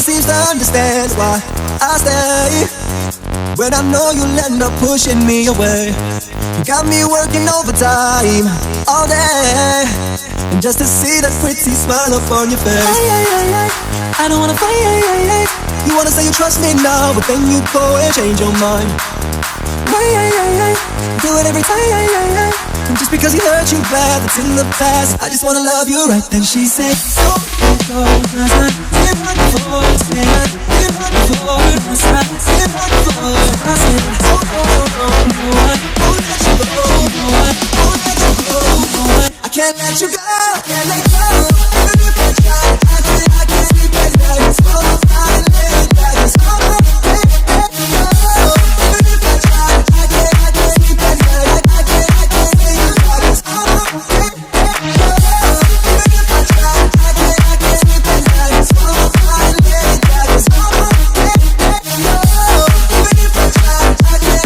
seems to understand why I stay when I know you'll end up pushing me away. You got me working overtime all day, and just to see that pretty smile up on your face. I don't wanna fight. You wanna say you trust me now, but then you go and change your mind. Do it every time. And just because he hurt you bad, that's in the past. I just wanna love you right. Then she said, so I can't let you go. I can't let go. Even if I try, I can't sleep at night. It's all I'm trying to let it back. It's all I can't let go. Even if I try, I can't sleep at night. I can't stay in back. It's all I can't let go. Even if I try, I can't sleep at night. It's all I'm trying to let it back. It's all I can't let go. Even if I try, I can't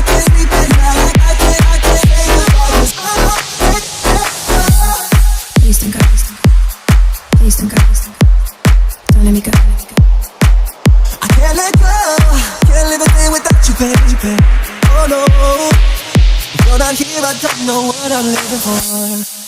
sleep at night. I can't stay in back. It's all I can't let go. Oh no, if you're not here, I don't know what I'm living for.